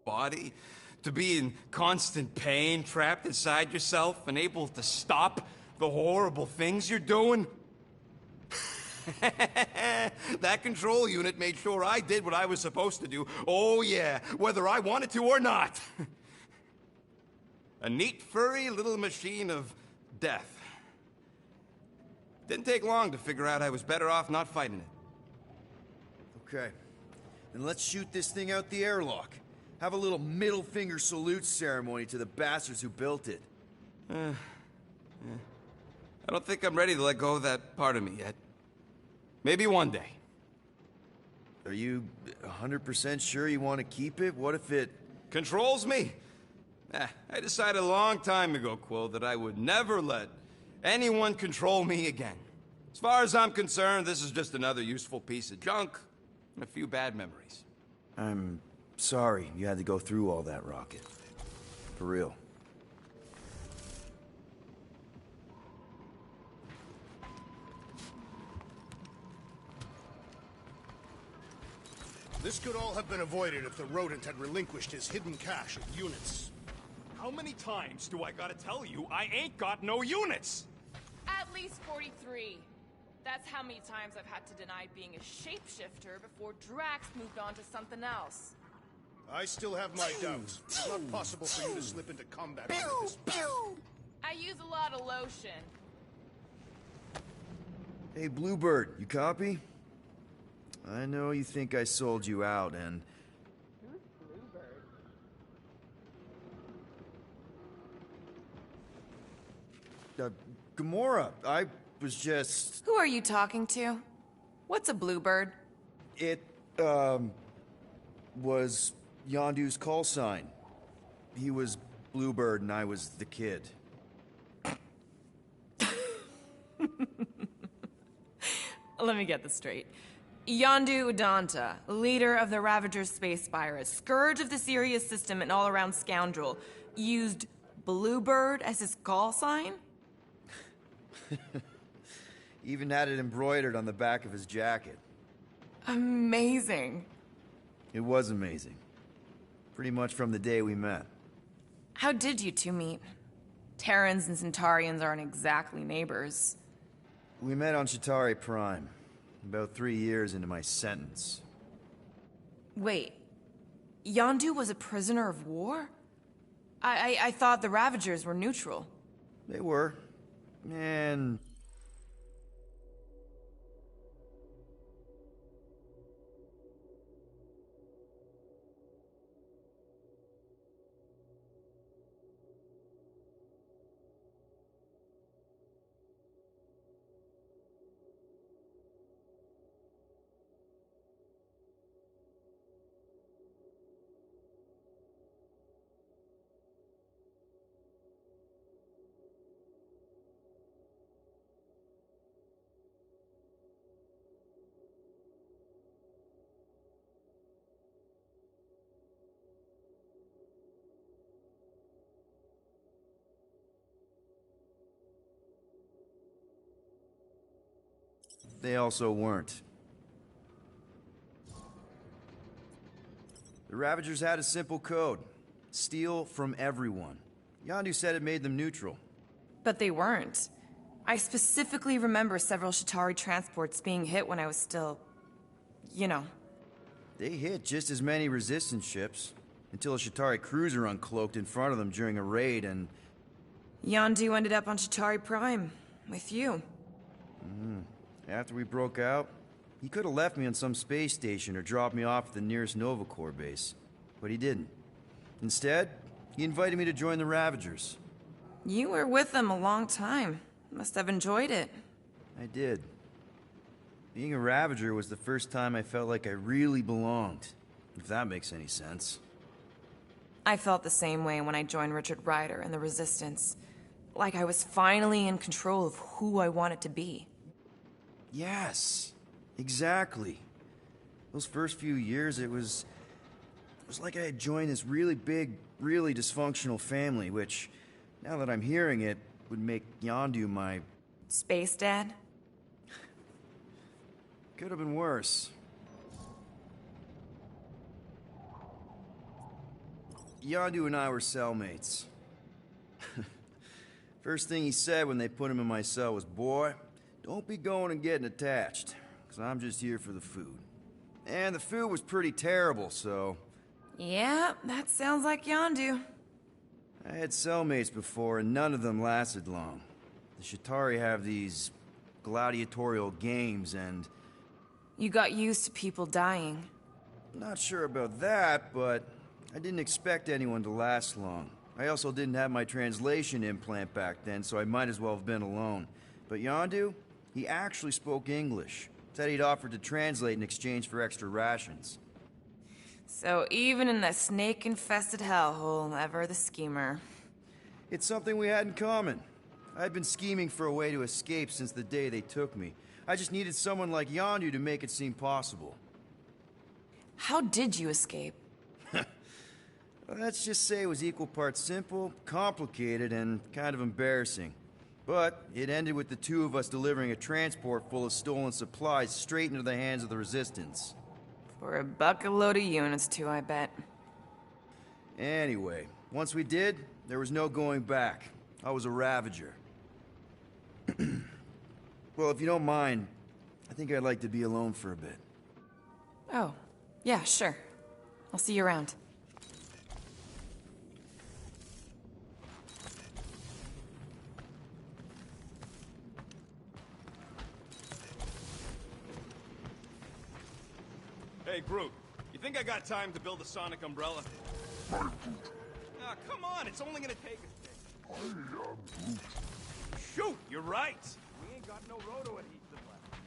body, to be in constant pain, trapped inside yourself, unable to stop the horrible things you're doing? That control unit made sure I did what I was supposed to do. Oh yeah, whether I wanted to or not. A neat, furry little machine of death. Didn't take long to figure out I was better off not fighting it. Okay. Then let's shoot this thing out the airlock. Have a little middle finger salute ceremony to the bastards who built it. I don't think I'm ready to let go of that part of me yet. Maybe one day. Are you 100% sure you want to keep it? What if it... Controls me? I decided a long time ago, Quill, that I would never let anyone control me again. As far as I'm concerned, this is just another useful piece of junk and a few bad memories. I'm sorry you had to go through all that, Rocket. For real. This could all have been avoided if the rodent had relinquished his hidden cache of units. How many times do I gotta tell you I ain't got no units? At least 43. That's how many times I've had to deny being a shapeshifter before Drax moved on to something else. I still have my doubts. It's not possible for you to slip into combat like this. I use a lot of lotion. Hey, Bluebird, you copy? I know you think I sold you out, and... Who's Bluebird? Gamora, I was just... Who are you talking to? What's a Bluebird? It, was Yondu's call sign. He was Bluebird and I was the kid. Let me get this straight. Yondu Udonta, leader of the Ravagers Space Virus, scourge of the Sirius system and all-around scoundrel, used Bluebird as his call sign? Even had it embroidered on the back of his jacket. Amazing. It was amazing. Pretty much from the day we met. How did you two meet? Terrans and Centaurians aren't exactly neighbors. We met on Chitauri Prime, about 3 years into my sentence. Wait, Yondu was a prisoner of war? I thought the Ravagers were neutral. They were. And... they also weren't. The Ravagers had a simple code. Steal from everyone. Yondu said it made them neutral. But they weren't. I specifically remember several Chitauri transports being hit when I was still... you know. They hit just as many resistance ships, until a Chitauri cruiser uncloaked in front of them during a raid and... Yondu ended up on Chitauri Prime, with you. After we broke out, he could have left me on some space station or dropped me off at the nearest Nova Corps base. But he didn't. Instead, he invited me to join the Ravagers. You were with them a long time. Must have enjoyed it. I did. Being a Ravager was the first time I felt like I really belonged, if that makes any sense. I felt the same way when I joined Richard Rider and the Resistance. Like I was finally in control of who I wanted to be. Yes, exactly. Those first few years, it was like I had joined this really big, really dysfunctional family, which, now that I'm hearing it, would make Yondu my... Space Dad? Could have been worse. Yondu and I were cellmates. First thing he said when they put him in my cell was, "Boy, don't be going and getting attached, because I'm just here for the food." And the food was pretty terrible, so... Yeah, that sounds like Yondu. I had cellmates before, and none of them lasted long. The Shatari have these gladiatorial games, and... You got used to people dying. Not sure about that, but I didn't expect anyone to last long. I also didn't have my translation implant back then, so I might as well have been alone. But Yondu, he actually spoke English. Said he'd offered to translate in exchange for extra rations. So even in that snake-infested hellhole, ever the schemer. It's something we had in common. I'd been scheming for a way to escape since the day they took me. I just needed someone like Yondu to make it seem possible. How did you escape? Let's just say it was equal parts simple, complicated, and kind of embarrassing. But it ended with the two of us delivering a transport full of stolen supplies straight into the hands of the Resistance. For a bucket load of units, too, I bet. Anyway, once we did, there was no going back. I was a Ravager. Well, if you don't mind, I think I'd like to be alone for a bit. Oh, yeah, sure. I'll see you around. Hey, Groot. You think I got time to build a sonic umbrella? Ah, come on, it's only gonna take a stick. Shoot, you're right. We ain't got no roto-adhesive left.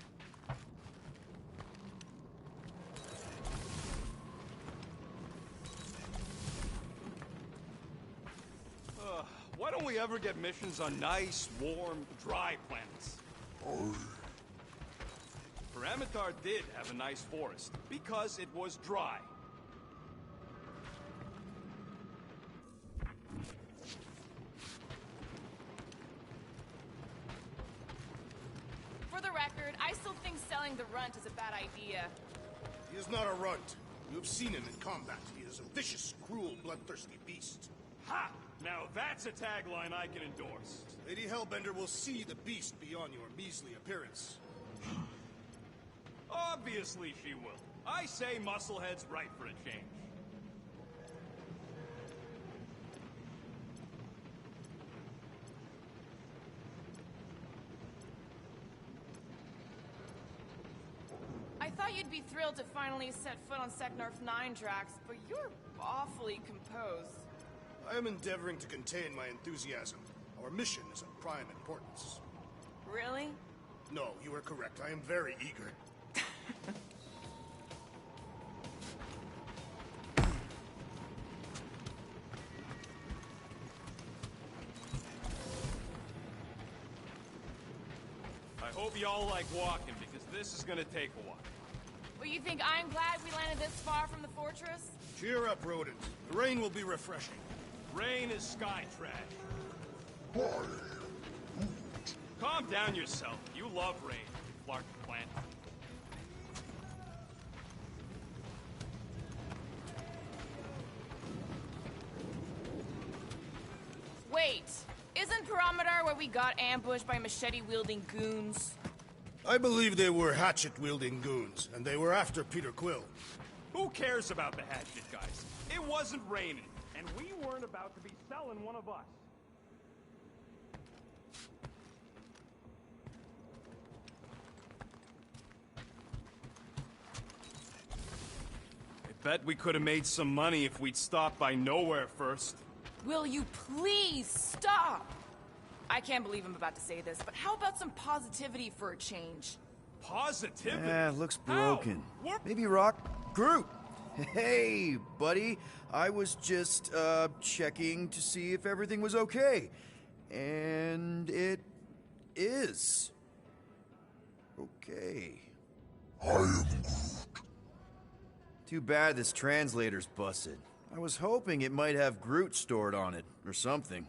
Why don't we ever get missions on nice, warm, dry planets? Paramitar did have a nice forest, because it was dry. For the record, I still think selling the runt is a bad idea. He is not a runt. You have seen him in combat. He is a vicious, cruel, bloodthirsty beast. Ha! Now that's a tagline I can endorse. Lady Hellbender will see the beast beyond your measly appearance. Obviously she will. I say Musclehead's right for a change. I thought you'd be thrilled to finally set foot on Seknarf 9 tracks, but you're awfully composed. I am endeavoring to contain my enthusiasm. Our mission is of prime importance. Really? No, you are correct. I am very eager. I hope y'all like walking, because this is gonna take a while. Well, you think I'm glad we landed this far from the fortress? Cheer up, rodent. The rain will be refreshing. Rain is sky trash. Calm down yourself. You love rain, Clark Plant. Wait, isn't Parameter where we got ambushed by machete-wielding goons? I believe they were hatchet-wielding goons, and they were after Peter Quill. Who cares about the hatchet, guys? It wasn't raining, and we weren't about to be selling one of us. I bet we could have made some money if we'd stopped by Nowhere first. Will you please stop? I can't believe I'm about to say this, but how about some positivity for a change? Positivity? Yeah, looks How? broken. What? Maybe Rock... Groot! Hey, buddy. I was just, checking to see if everything was okay. And it is. Okay. I am Too bad this translator's busted. I was hoping it might have Groot stored on it, or something.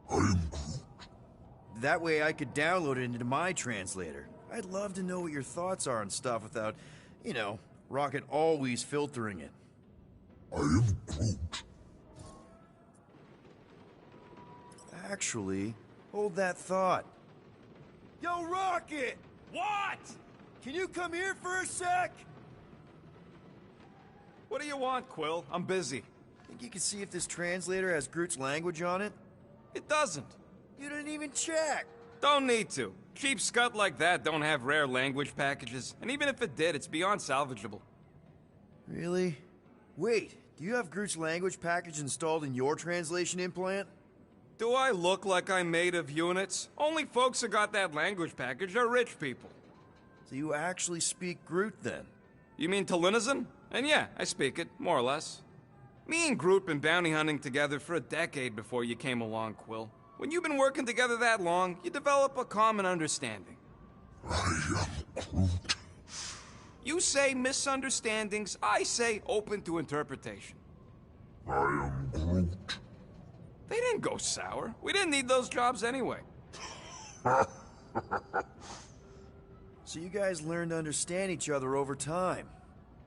Groot. That way I could download it into my translator. I'd love to know what your thoughts are on stuff without, you know, Rocket always filtering it. I am Groot. actually, hold that thought. Yo, Rocket! What? Can you come here for a sec? What do you want, Quill? I'm busy. Think you can see if this translator has Groot's language on it? It doesn't. You didn't even check. Don't need to. Cheap scut like that don't have rare language packages, and even if it did, it's beyond salvageable. Really? Wait, do you have Groot's language package installed in your translation implant? Do I look like I'm made of units? Only folks who got that language package are rich people. So you actually speak Groot then? You mean Talinisan? And yeah, I speak it, more or less. Me and Groot been bounty hunting together for a decade before you came along, Quill. When you've been working together that long, you develop a common understanding. I am Groot. You say misunderstandings, I say open to interpretation. I am Groot. They didn't go sour. We didn't need those jobs anyway. So you guys learned to understand each other over time.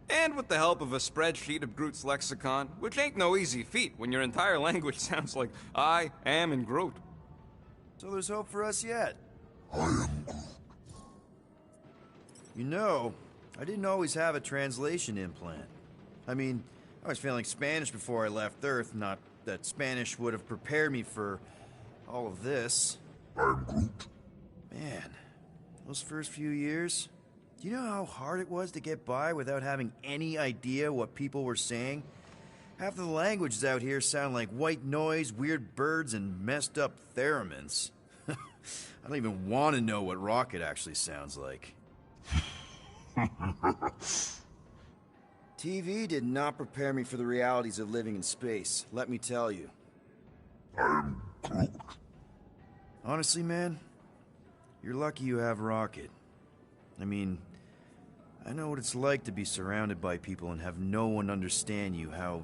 And with the help of a spreadsheet of Groot's lexicon, which ain't no easy feat when your entire language sounds like I am in Groot. So there's hope for us yet. I am Groot. You know, I didn't always have a translation implant. I mean, I was failing Spanish before I left Earth, not that Spanish would have prepared me for all of this. I am Groot. Man, those first few years, do you know how hard it was to get by without having any idea what people were saying? Half of the languages out here sound like white noise, weird birds, and messed up theremins. I don't even want to know what Rocket actually sounds like. TV did not prepare me for the realities of living in space, let me tell you. I am Groot. Honestly, man, you're lucky you have Rocket. I mean, I know what it's like to be surrounded by people and have no one understand you, how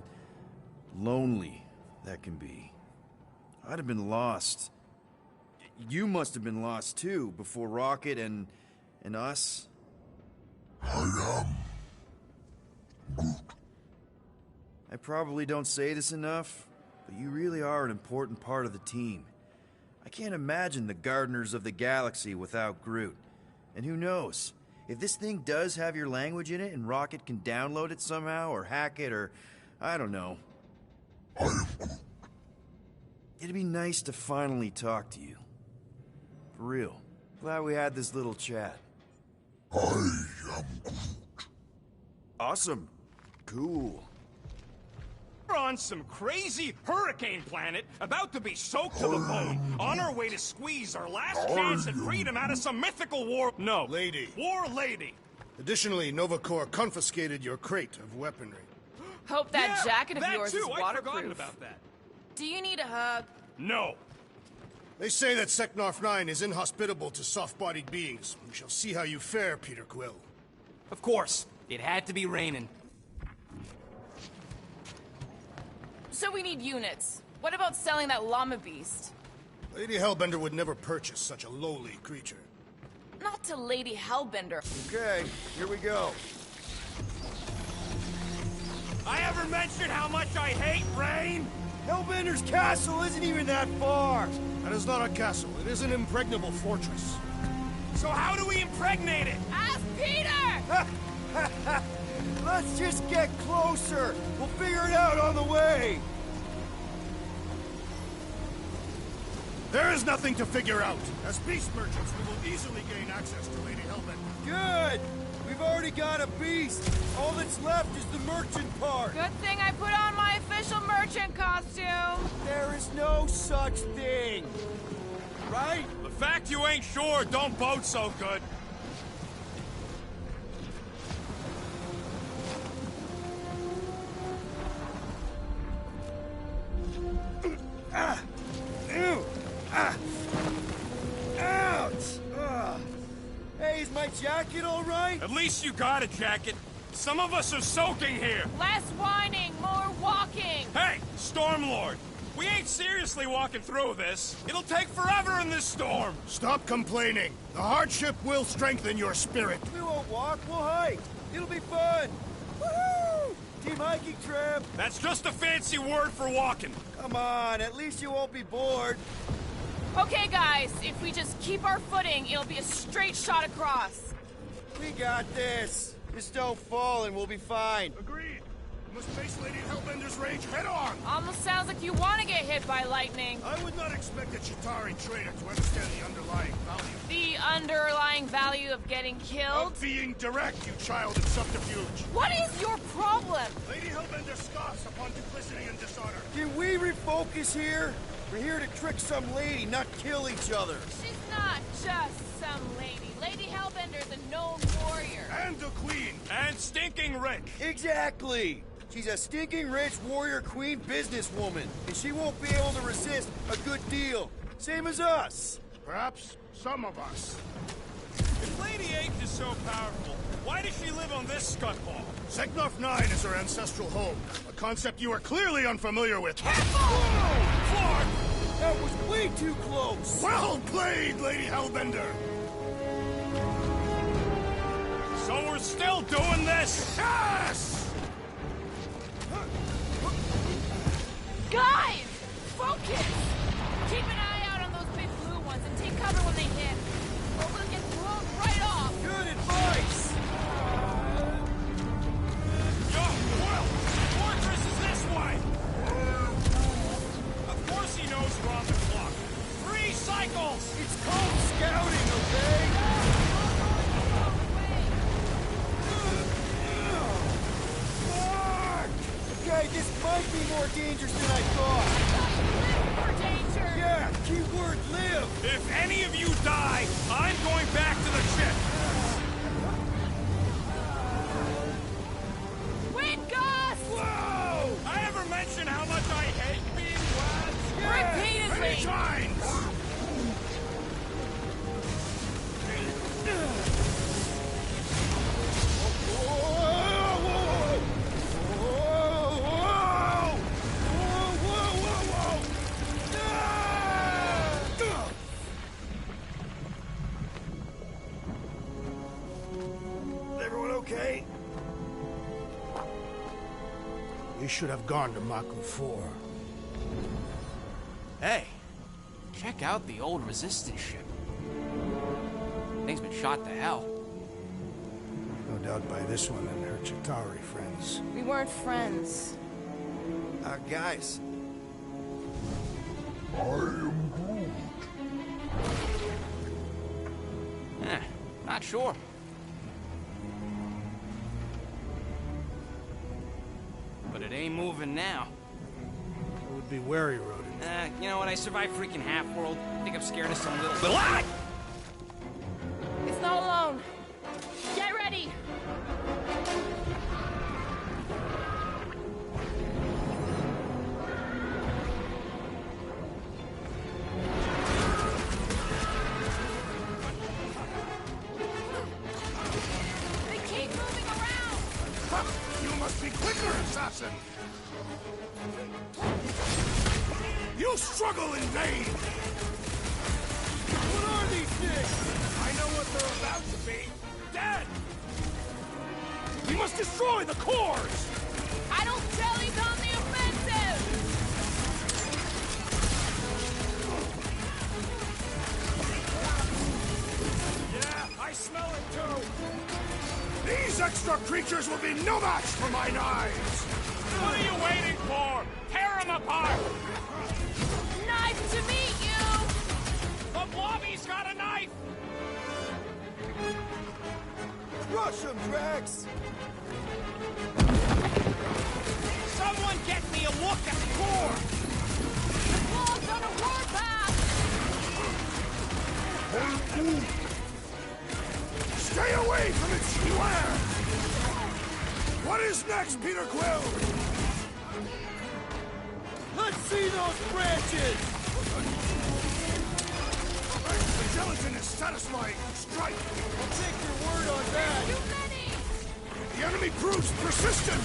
lonely that can be. I'd have been lost. You must have been lost too, before Rocket and us. I am Groot. I probably don't say this enough, but you really are an important part of the team. I can't imagine the Gardeners of the Galaxy without Groot. And who knows? If this thing does have your language in it and Rocket can download it somehow or hack it or I don't know. I am Groot. It'd be nice to finally talk to you. For real. Glad we had this little chat. I am Groot. Awesome. Cool. We're on some crazy hurricane planet, about to be soaked to the bone, on our way to squeeze our last chance at freedom out of some mythical war. No. Lady. War lady. Additionally, Nova Corps confiscated your crate of weaponry. Hope that Yeah, jacket of that yours too. is I'd waterproof. forgotten about that. Do you need a hug? No. They say that Seknarf 9 is inhospitable to soft-bodied beings. We shall see how you fare, Peter Quill. Of course. It had to be raining. So we need units. What about selling that llama beast? Lady Hellbender would never purchase such a lowly creature. Not to Lady Hellbender. Okay, here we go. I ever mentioned how much I hate rain? Hellbender's castle isn't even that far. That is not a castle. It is an impregnable fortress. So how do we impregnate it? Ask Peter! Let's just get closer. We'll figure it out on the way. There is nothing to figure out. As beast merchants, we will easily gain access to Lady Hellbender. Good. We've already got a beast. All that's left is the merchant part. Good thing I put on my official merchant costume. There is no such thing. Right? The fact you ain't sure don't bode so good. Ew! Ah! Ouch! Ugh. Hey, is my jacket all right? At least you got a jacket. Some of us are soaking here. Less whining, more walking. Hey, Stormlord. We ain't seriously walking through this. It'll take forever in this storm. Stop complaining. The hardship will strengthen your spirit. We won't walk, we'll hike. It'll be fun. Woohoo! Team hiking trip. That's just a fancy word for walking. Come on, at least you won't be bored. Okay, guys, if we just keep our footing, it'll be a straight shot across. We got this. Just don't fall and we'll be fine. Agreed. We must face Lady Hellbender's rage head on. Almost sounds like you want to get hit by lightning. I would not expect a Chitauri trader to understand the underlying value. The underlying value of getting killed? Of being direct, you child of subterfuge. What is your problem? Lady Hellbender scoffs upon duplicity and dishonor. Can we refocus here? We're here to trick some lady, not kill each other. She's not just some lady. Lady Hellbender's a known warrior. And a queen. And stinking rich. Exactly! She's a stinking rich warrior queen businesswoman, and she won't be able to resist a good deal. Same as us. Perhaps some of us. If Lady Ape is so powerful, why does she live on this scutball? Seknarf 9 is her ancestral home, a concept you are clearly unfamiliar with. Clark! That was way too close! Well played, Lady Hellbender! So we're still doing this? Yes! Guys! Focus! Keep an eye out on those big blue ones and take cover when they hit. Or we'll get blown right off! Good advice! Yo, Will! Fortress is this way! Of course he knows we're on the clock. 3 cycles! It's called scouting, okay? Okay, this might be more dangerous than I thought. For danger! Yeah, keyword live! If any of you die, I'm going back to the ship! Wind gust! Whoa! I ever mention how much I hate being wet? Repeatedly! Many times! Everyone okay? We should have gone to Maku 4. Hey, check out the old Resistance ship. Thing's been shot to hell. No doubt by this one and her Chitauri friends. We weren't friends. Guys. I am Groot. Not sure. But it ain't moving now. It would be wary rodent. You know what? I survived freaking Half-World. I think I'm scared of some little... Blah! It's not alone. Get ready! They keep moving around! Ha! You must be quicker, assassin! You struggle in vain! What are these things? I know what they're about to be. Dead! We must destroy the cores! I don't tell he's on the offensive! Yeah, I smell it too. These extra creatures will be no match for my knives! What are you waiting for? Tear them apart! Nice to meet you! The Blobby's got a knife! Rush them, Drax! Someone get me a look at the core! Blob's on a warpath! Stay away from its beware! What is next, Peter Quill? Let's see those branches! The gelatin is satisfying. Strike! I'll take your word on that! Too many! The enemy proves persistent!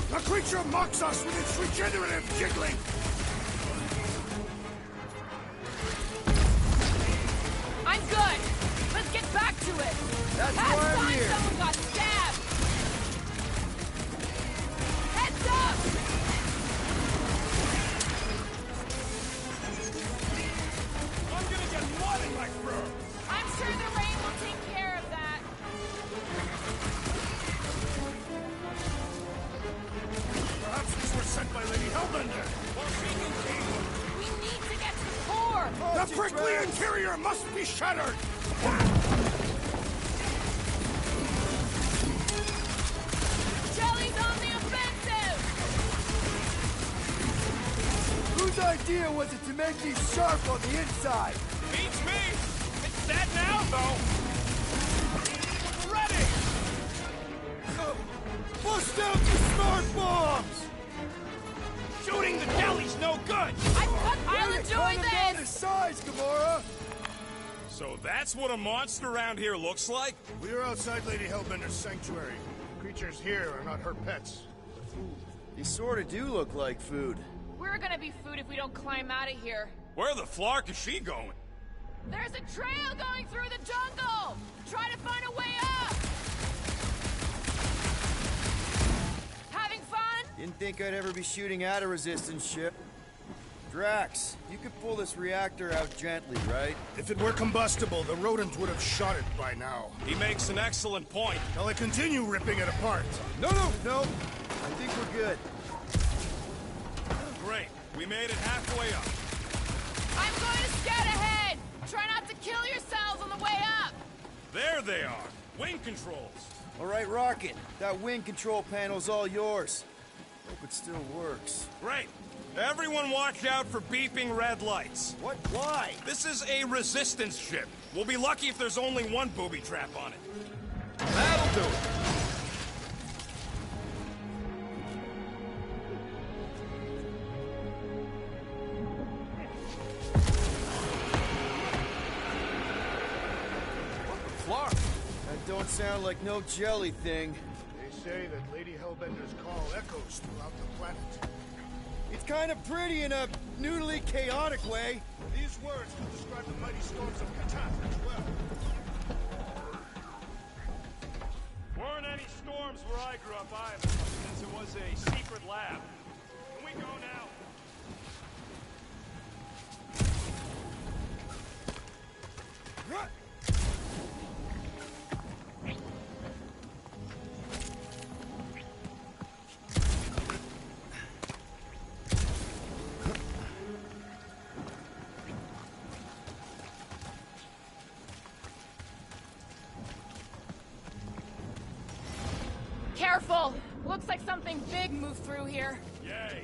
The creature mocks us with its regenerative jiggling! I'm good! Let's get back to it! That's Last why I'm time here! someone got stabbed! Heads up! Superior must be shattered! Jelly's on the offensive! Whose idea was it to make these sharp on the inside? Beats me! It's dead now, though! Ready! Bust out the smart bombs! Shooting the jelly's no good! I'll enjoy Cut 'em down to this! size, Gamora! So that's what a monster around here looks like? We are outside Lady Hellbender's sanctuary. Creatures here are not her pets. They sort of do look like food. We're gonna be food if we don't climb out of here. Where the flark is she going? There's a trail going through the jungle! Try to find a way up! Having fun? Didn't think I'd ever be shooting at a resistance ship. Drax, you could pull this reactor out gently, right? If it were combustible, the rodents would have shot it by now. He makes an excellent point. Shall I continue ripping it apart? No! I think we're good. Great. We made it halfway up. I'm going to scout ahead! Try not to kill yourselves on the way up! There they are. Wing controls. All right, Rocket. That wind control panel's all yours. Hope it still works. Great. Everyone watch out for beeping red lights. What? Why? This is a resistance ship. We'll be lucky if there's only one booby trap on it. That'll do it. What the flark? That don't sound like no jelly thing. They say that Lady Hellbender's call echoes throughout the planet. It's kind of pretty in a noodly, chaotic way. These words will describe the mighty storms of Catan as well. Weren't any storms where I grew up either, since it was a secret lab. Can we go now? Careful! Looks like something big moved through here. Yay.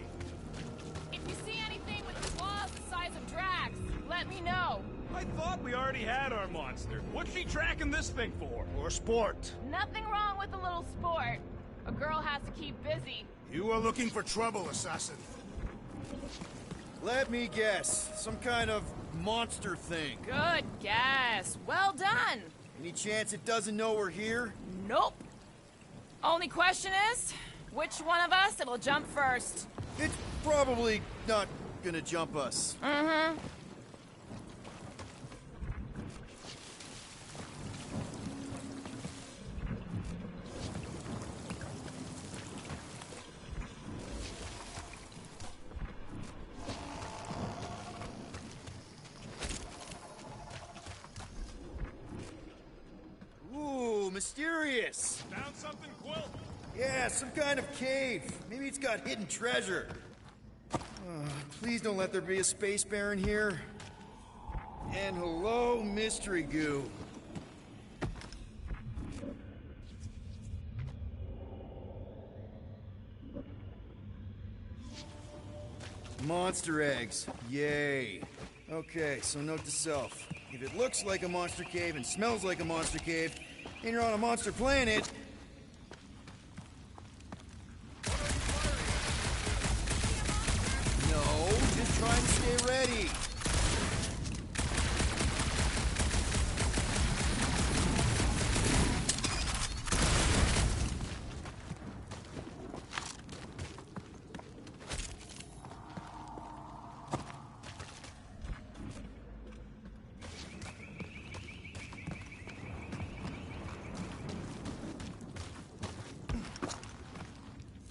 If you see anything with claws the size of Drax, let me know. I thought we already had our monster. What's she tracking this thing for? For sport. Nothing wrong with a little sport. A girl has to keep busy. You are looking for trouble, assassin. Let me guess. Some kind of monster thing. Good guess. Well done. Any chance it doesn't know we're here? Nope. Only question is, which one of us it'll jump first? It's probably not gonna jump us. Mm-hmm. Ooh, mysterious. Found something, Quill? Yeah, some kind of cave. Maybe it's got hidden treasure. Please don't let there be a space baron here. And hello, mystery goo. Monster eggs. Yay. Okay, so note to self. If it looks like a monster cave and smells like a monster cave, and you're on a monster planet, no, just trying to stay ready.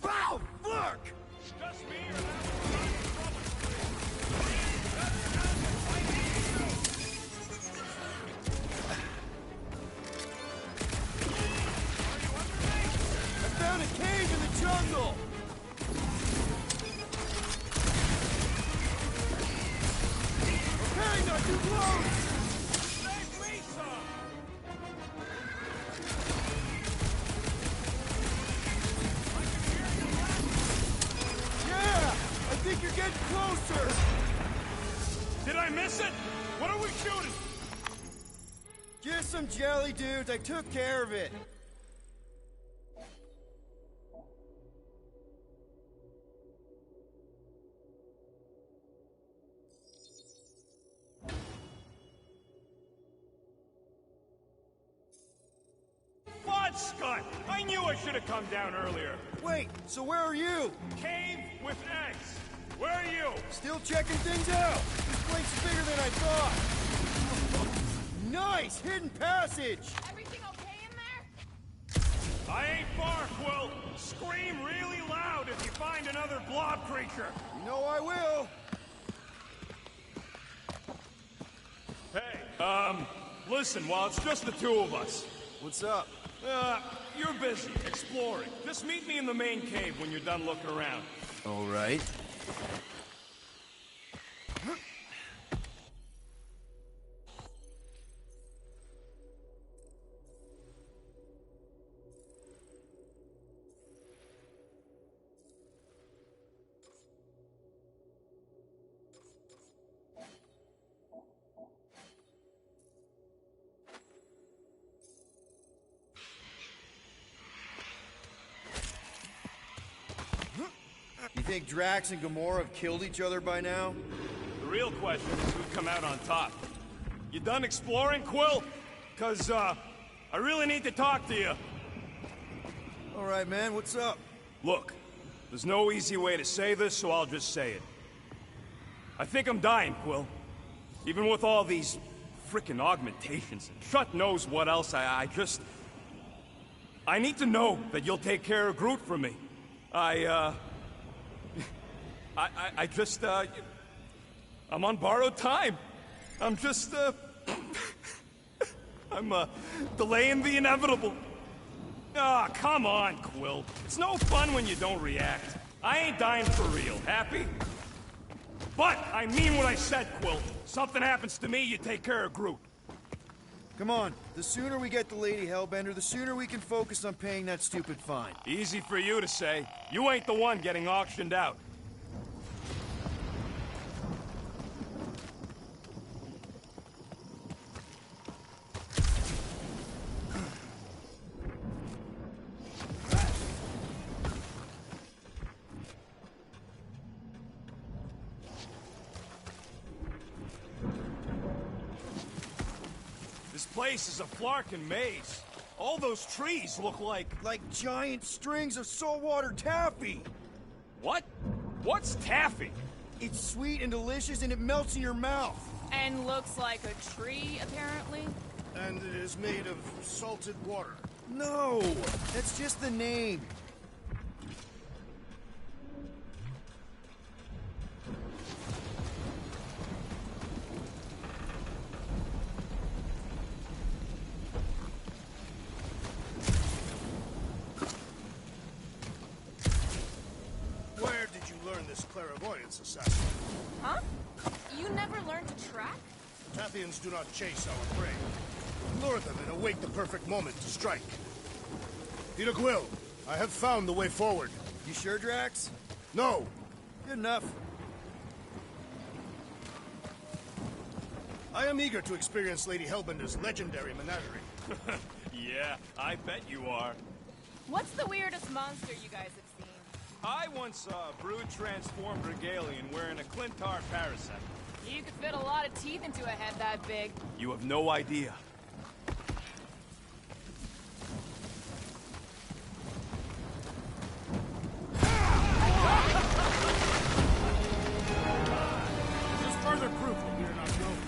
Wow, look! Just me or I found a cave in the jungle! Okay, not too close! Get closer! Did I miss it? What are we shooting? Just some jelly dudes. I took care of it. Fod Scott! I knew I should have come down earlier. Wait, so where are you? Cave with eggs. Where are you? Still checking things out. This place is bigger than I thought. Nice! Hidden passage! Everything okay in there? I ain't far, Quill. Scream really loud if you find another blob creature. You know I will. Hey, listen, while it's just the two of us. What's up? You're busy, exploring. Just meet me in the main cave when you're done looking around. All right. You think Drax and Gamora have killed each other by now? The real question is who'd come out on top. You done exploring, Quill? 'Cause, I really need to talk to you. All right, man, what's up? Look, there's no easy way to say this, so I'll just say it. I think I'm dying, Quill. Even with all these frickin' augmentations and shut knows what else, I need to know that you'll take care of Groot for me. I'm on borrowed time. I'm just, I'm, delaying the inevitable. Ah, come on, Quill. It's no fun when you don't react. I ain't dying for real. Happy? But I mean what I said, Quill. Something happens to me, you take care of Groot. Come on, the sooner we get the Lady Hellbender, the sooner we can focus on paying that stupid fine. Easy for you to say. You ain't the one getting auctioned out. This place is a Flarkin maze. All those trees look like... Like giant strings of saltwater taffy! What? What's taffy? It's sweet and delicious and it melts in your mouth. And looks like a tree, apparently. And it is made of salted water. No, that's just the name. Where did you learn this clairvoyance, assassin? Huh? You never learned to track? Tathians do not chase our prey. Lure them and await the perfect moment to strike. Peter Quill, I have found the way forward. You sure, Drax? No! Good enough. I am eager to experience Lady Hellbender's legendary menagerie. Yeah, I bet you are. What's the weirdest monster you guys have seen? I once saw a brood transformed Regalian wearing a Clintar parasect. You could fit a lot of teeth into a head that big. You have no idea. This is further proof that we are not known.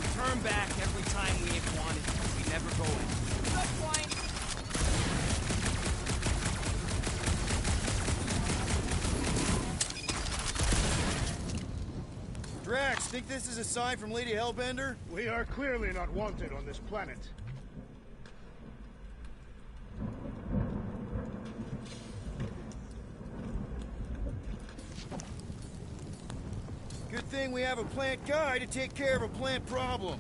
We turn back every time we ain't wanted. We never go in. Good point. Drax, think this is a sign from Lady Hellbender? We are clearly not wanted on this planet. Good thing we have a plant guy to take care of a plant problem.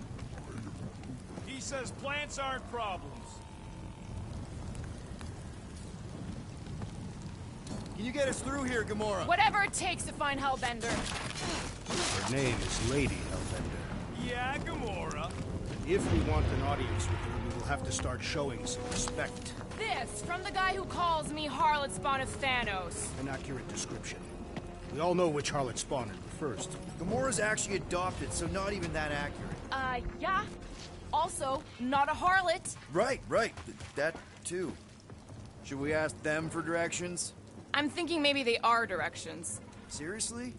He says plants aren't problems. You Can you get us through here, Gamora? Whatever it takes to find Hellbender. Her name is Lady Hellbender. Yeah, Gamora. If we want an audience with her, we will have to start showing some respect. This, from the guy who calls me Harlot Spawn of Thanos. An accurate description. We all know which harlot spawned it first. Gamora's actually adopted, so not even that accurate. Yeah. Also, not a harlot. Right. That, too. Should we ask them for directions? I'm thinking maybe they are directions. Seriously?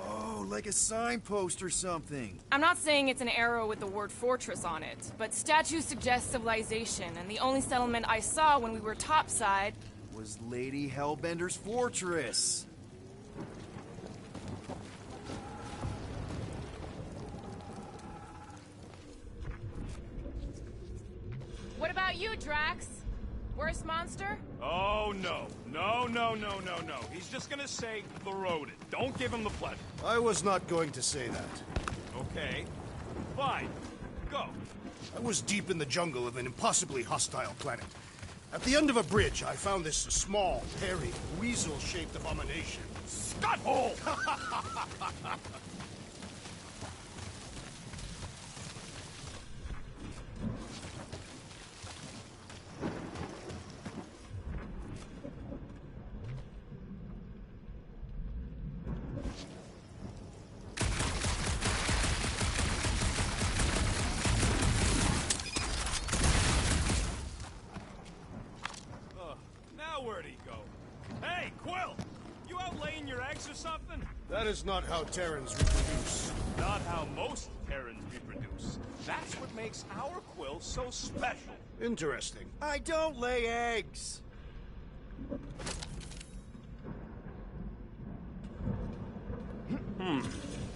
Oh, like a signpost or something. I'm not saying it's an arrow with the word fortress on it, but statues suggest civilization, and the only settlement I saw when we were topside Was Lady Hellbender's fortress. What about you, Drax? Worst monster? Oh, no. No. He's just gonna say the rodent. Don't give him the pleasure. I was not going to say that. Okay. Fine. Go. I was deep in the jungle of an impossibly hostile planet. At the end of a bridge, I found this small, hairy, weasel-shaped abomination. Scutthole! Now where'd he go? Hey, Quill! You out laying your eggs or something? That is not how Terrans reproduce. Not how most Terrans reproduce. That's what makes our Quill so special. Interesting. I don't lay eggs.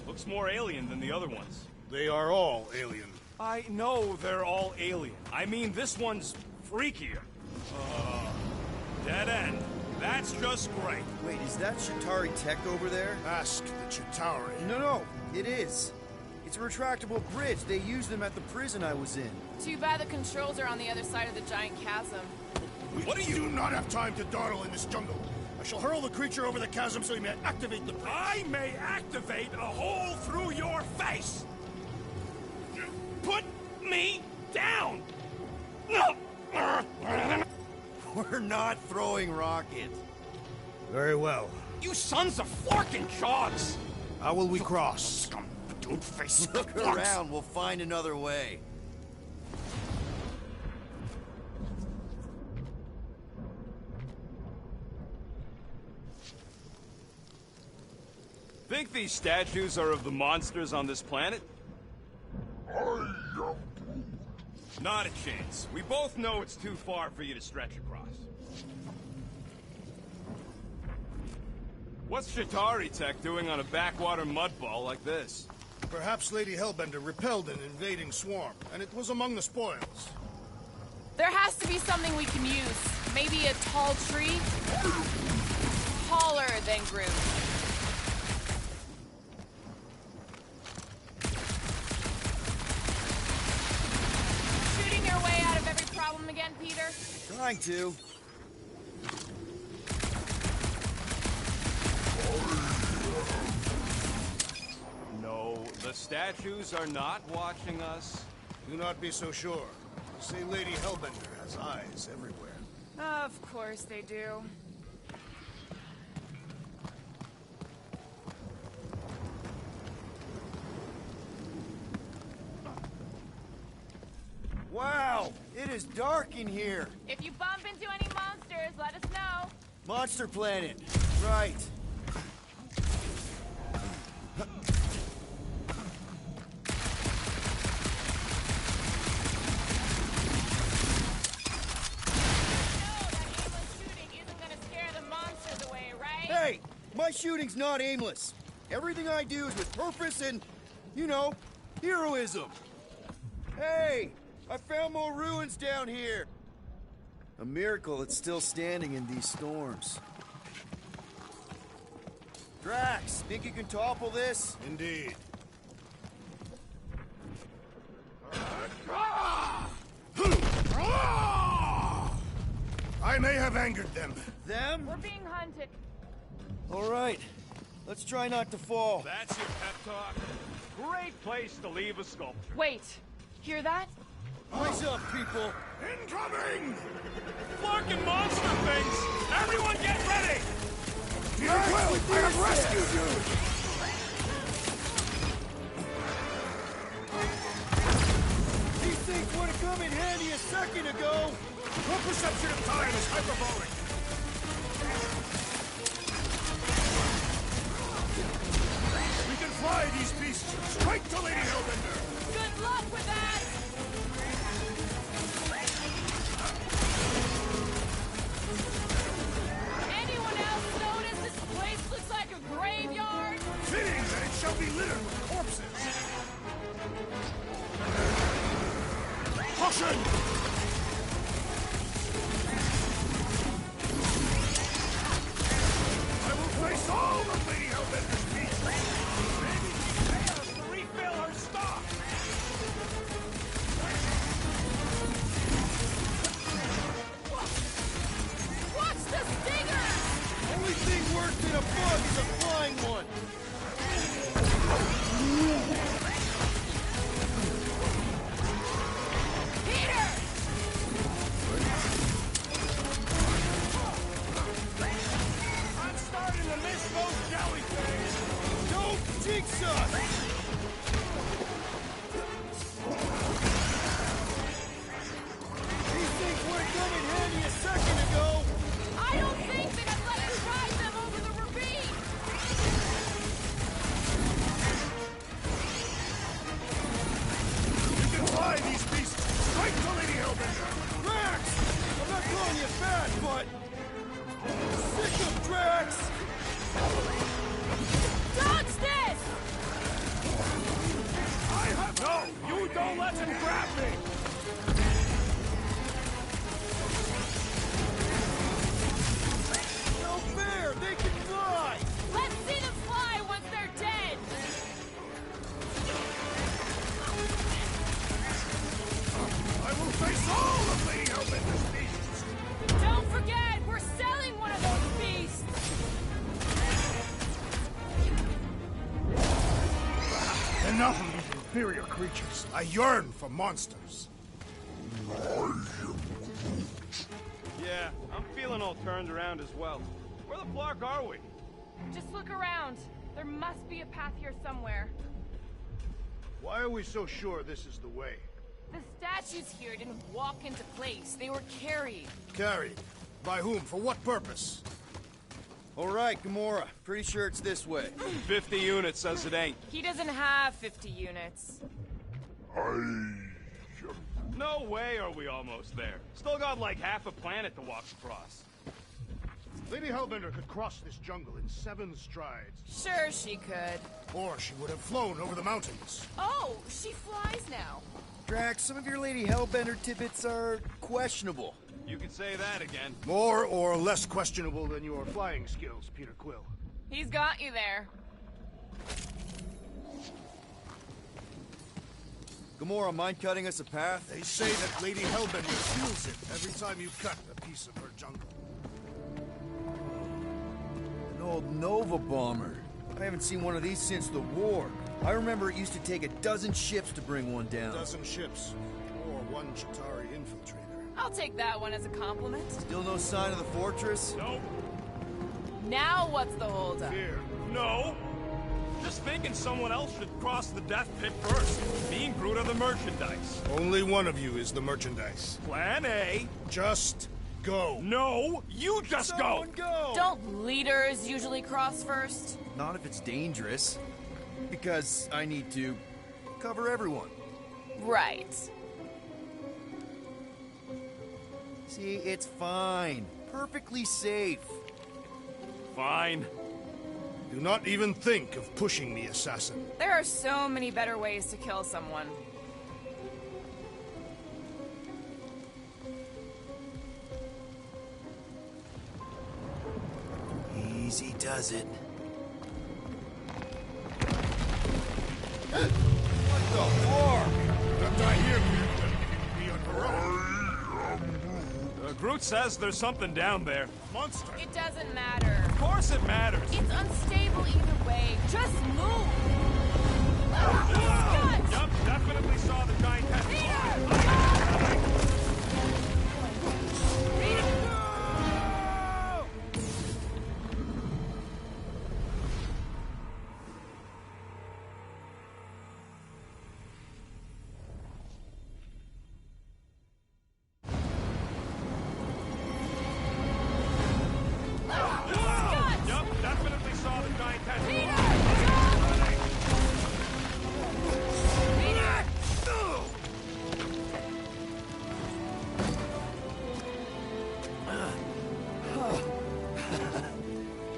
Looks more alien than the other ones. They are all alien. I know they're all alien. I mean, this one's freakier. Dead end. That's just great. Wait, is that Chitauri tech over there? Ask the Chitauri. No, it is. It's a retractable bridge. They used them at the prison I was in. Too bad the controls are on the other side of the giant chasm. We do not have time to dawdle in this jungle. I shall hurl the creature over the chasm so he may activate the bridge. I may activate a hole through your face! Put me down! We're not throwing rockets. Very well. You sons of forking chogs! How will we cross? Don't face Look around, we'll find another way. Think these statues are of the monsters on this planet? I am Groot. Not a chance. We both know it's too far for you to stretch across. What's Chitauri Tech doing on a backwater mudball like this? Perhaps Lady Hellbender repelled an invading swarm, and it was among the spoils. There has to be something we can use. Maybe a tall tree? Taller than Groot. Shooting your way out of every problem again, Peter? Trying to. No, the statues are not watching us. Do not be so sure. Say Lady Hellbender has eyes everywhere. Of course they do. Wow, it is dark in here. If you bump into any monsters, let us know. Monster Planet. Right. Hey, my shooting's not aimless. Everything I do is with purpose and, you know, heroism. Hey, I found more ruins down here. A miracle it's still standing in these storms. Drax, think you can topple this? Indeed. I I may have angered them. Them? We're being hunted. All right. Let's try not to fall. That's your pep talk. Great place to leave a sculpture. Wait, hear that? Eyes up, people! Incoming! Flarkin' monster things! Everyone get ready! Peter Quill, I have rescued you! These things would have come in handy a second ago! Your perception of time is hyperbolic. We can fly these beasts straight to Lady Hellbender! Good luck with that! Anyone else notice this place looks like a graveyard? Fitting that it shall be littered with corpses! Caution! I will face all of Lady Hellbender's beasts! Maybe she fails to refill her stock! Watch the stingers! Only thing worse than a bug is a flying one! Peter! I'm starting to miss those jellyfish! Don't jinx us! These things would have come in handy a second ago! I don't think that I'd let us ride them over the ravine! You can fly these beasts straight to Lady Hellbender! Drax! I'm not calling you fat, but... Sick of Drax! Dodge this! I have no! You don't let him grab me! No fair! They can fly! Let's see them fly once they're dead! I will face all of Lady Hellbender's beasts! Don't forget, we're selling one of those beasts! Enough of these inferior creatures. I yearn for monsters. Yeah, I'm feeling all turned around as well. Where the flark are we? Just look around. There must be a path here somewhere. Why are we so sure this is the way? The statues here didn't walk into place. They were carried. Carried? By whom? For what purpose? All right, Gamora. Pretty sure it's this way. 50 units says it ain't. He doesn't have 50 units. No way are we almost there. Still got like half a planet to walk across. Lady Hellbender could cross this jungle in 7 strides. Sure she could. Or she would have flown over the mountains. Oh, she flies now. Drax, some of your Lady Hellbender tidbits are questionable. You can say that again. More or less questionable than your flying skills, Peter Quill. He's got you there. Gamora, mind cutting us a path? They say that Lady Hellbender feels it every time you cut a piece of her jungle. An old Nova bomber. I haven't seen one of these since the war. I remember it used to take a dozen ships to bring one down. 12 ships. Or 1 Chitauri infiltrator. I'll take that one as a compliment. Still no sign of the fortress? Nope. Now what's the holdup? Fear. No. Just thinking someone else should cross the death pit first. Me and Groot are the merchandise. Only one of you is the merchandise. Plan A. Just go. No, you just go. Someone go! Don't leaders usually cross first? Not if it's dangerous. Because I need to cover everyone. Right. See, it's fine. Perfectly safe. Fine. Do not even think of pushing me, assassin. There are so many better ways to kill someone. Easy does it. What the fuck? Don't die here, be on heroic. Groot says there's something down there. Monster! It doesn't matter. Of course it matters. It's unstable either way. Just move! Scott! Yup, definitely saw the giant tentacle. Yup, definitely saw the giant tentacle.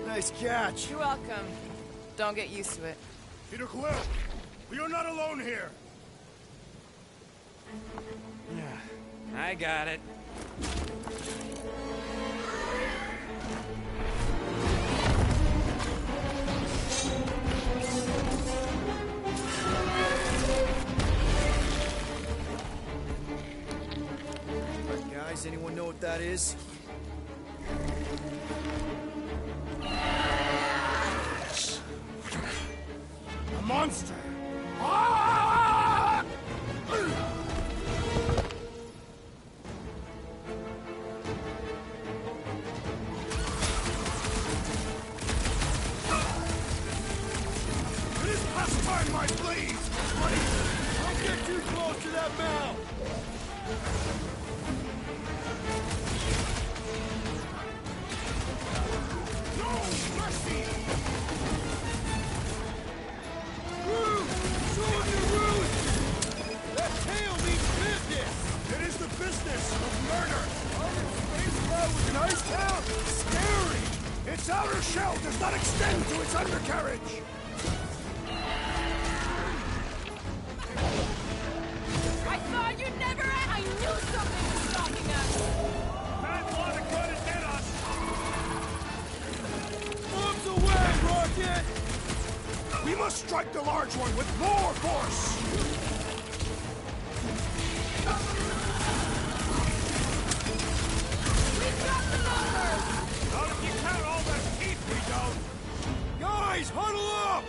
Nice catch. You're welcome. Don't get used to it. Peter Quill! We are not alone here! I got it. Guys, anyone know what that is? A monster! Ah! It is past time, my blades! Buddy, don't get too close to that mouth! No mercy! Show him your roots! That tail means business! It is the business of murder! Our space cloud with an ice town? Scary! Its outer shell does not extend to its undercarriage! I thought you'd never end. I knew something was stalking us. That water could have hit us. Bombs away, Rocket! We must strike the large one with more force! We've got the numbers. Not if you count all the teeth we don't. Guys, huddle up!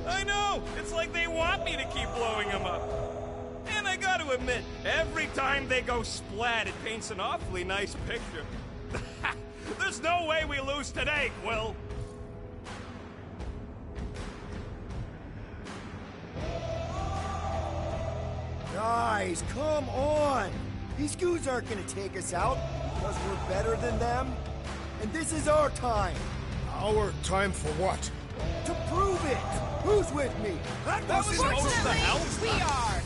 I know! It's like they want me to keep blowing them up. And I gotta admit, every time they go splat, it paints an awfully nice picture. There's no way we lose today, Quill. Guys, come on! These goons aren't gonna take us out because we're better than them. And this is our time Our time for what? to prove it! Who's with me? That was Fortunately, we are.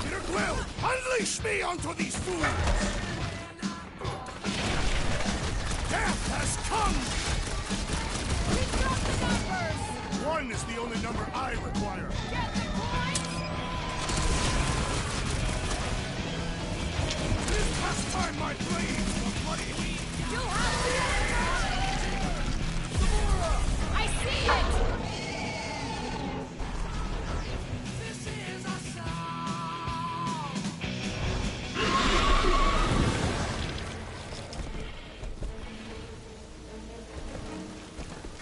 Peter Quill, unleash me onto these fools! Death has come! We've got the numbers. One is the only number I require. Get the point. It is past time, my blades, buddy! You'll have to. I see it.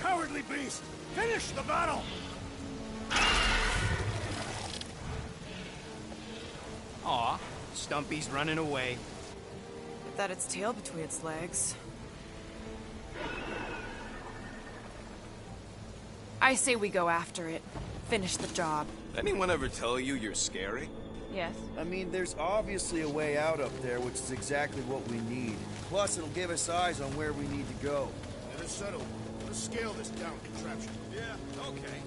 Cowardly beast! Finish the battle! Aw, Stumpy's running away. That its tail between its legs. I say we go after it. Finish the job. Anyone ever tell you you're scary? Yes. I mean, there's obviously a way out up there, which is exactly what we need. Plus, it'll give us eyes on where we need to go. Let us settle. Let's scale this down contraption. Yeah, okay.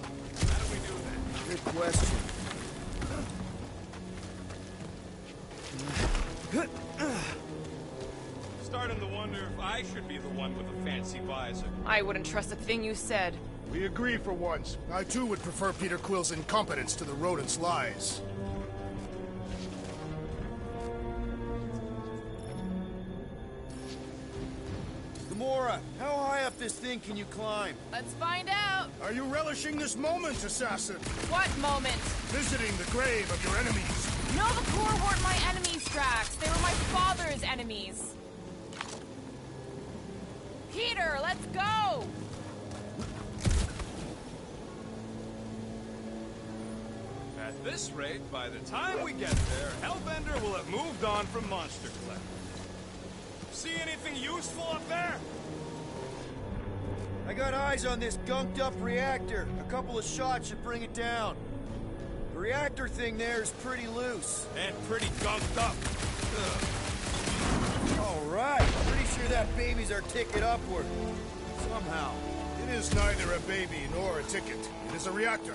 How do we do that? Good question. Starting to wonder if I should be the one with the fancy visor. I wouldn't trust a thing you said. We agree for once. I too would prefer Peter Quill's incompetence to the rodent's lies. Gamora, how high up this thing can you climb? Let's find out. Are you relishing this moment, assassin? What moment? Visiting the grave of your enemies. Nova Corps weren't my enemies, Drax. They were my father's enemies. Peter, let's go! At this rate, by the time we get there, Hellbender will have moved on from Monster Clef. See anything useful up there? I got eyes on this gunked up reactor. A couple of shots should bring it down. The reactor thing there is pretty loose. And pretty gunked up. All right, pretty sure that baby's our ticket upward. Somehow. It is neither a baby nor a ticket. It is a reactor.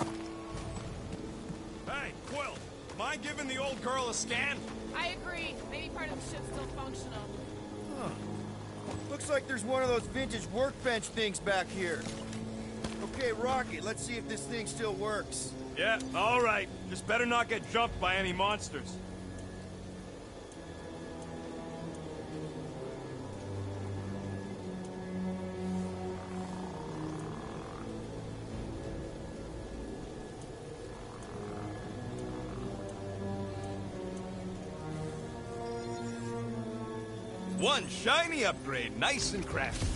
Hey, Quill, mind giving the old girl a scan? I agree. Maybe part of the ship's still functional. Huh. Looks like there's one of those vintage workbench things back here. Okay, Rocket, let's see if this thing still works. Yeah, all right. Just better not get jumped by any monsters. One shiny upgrade, nice and crafty.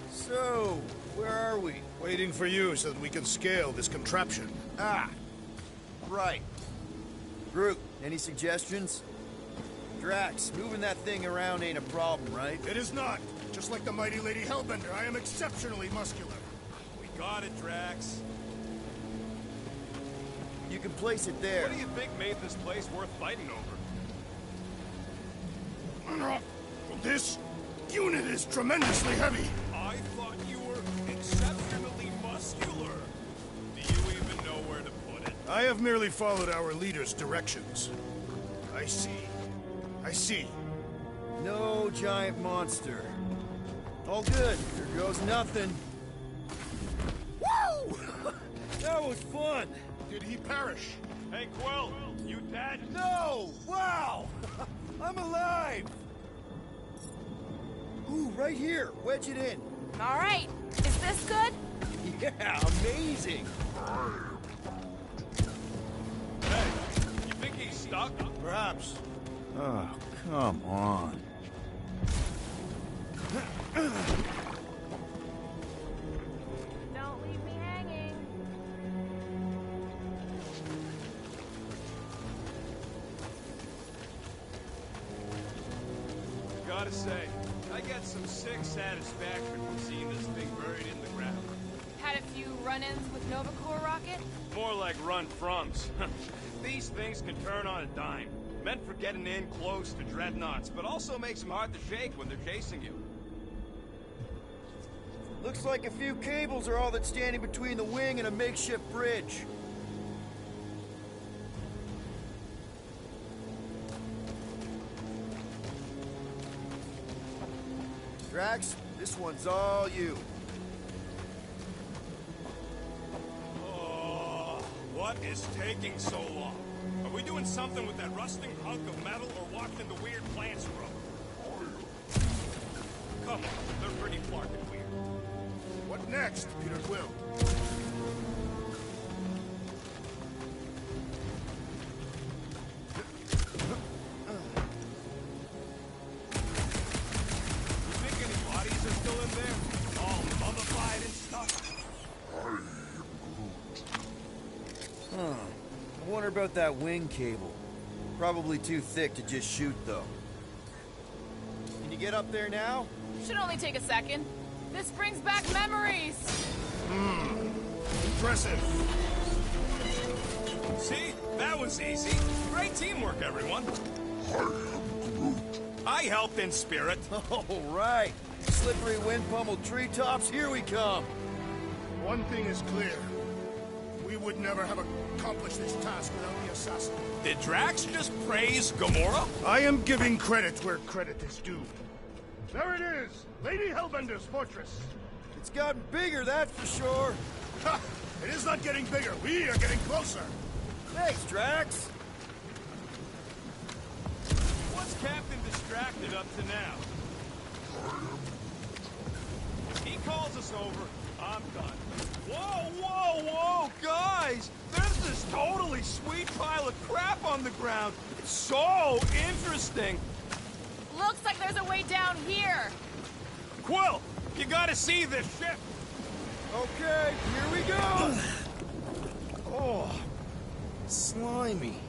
So, where are we? Waiting for you so that we can scale this contraption. Ah, right. Groot, any suggestions? Drax, moving that thing around ain't a problem, right? It is not. Just like the mighty Lady Hellbender, I am exceptionally muscular. We got it, Drax. You can place it there. What do you think made this place worth fighting over? This unit is tremendously heavy. I thought you were exceptionally muscular. Do you even know where to put it? I have merely followed our leader's directions. I see. I see. No giant monster. All good. There goes nothing. Woo! That was fun. Did he perish? Hey, Quill, you dead? No! Wow! I'm alive! Ooh, right here. Wedge it in. All right. Is this good? Yeah, amazing. Hey, you think he's stuck? Perhaps. Oh, come on. Don't leave me hanging. Gotta say, I get some sick satisfaction from seeing this thing buried in the ground. Had a few run-ins with Nova Corps Rocket? More like run-froms. These things can turn on a dime. Meant for getting in close to dreadnoughts, but also makes them hard to shake when they're chasing you. Looks like a few cables are all that's standing between the wing and a makeshift bridge. Drax, this one's all you. Oh, what is taking so long? Are we doing something with that rusting hunk of metal or watching the weird plants grow? Come on, they're pretty fucking weird. What next, Peter Quill? You think any bodies are still in there? All mummified and stuff? I wonder about that wing cable. Probably too thick to just shoot, though. Can you get up there now? Should only take a second. This brings back memories. Impressive. See? That was easy. Great teamwork, everyone. I helped in spirit. All right. Slippery wind-pummeled treetops, here we come. One thing is clear. We would never have accomplished this task without the assassin. Did Drax just praise Gamora? I am giving credit where credit is due. There it is! Lady Hellbender's fortress! It's gotten bigger, that's for sure. Ha! It is not getting bigger, we are getting closer! Thanks, Drax. What's Captain distracted up to now? over. I'm done. Whoa, whoa, whoa, guys! There's this totally sweet pile of crap on the ground. It's so interesting. Looks like there's a way down here. Quill, you gotta see this ship. Okay, here we go! Oh, slimy.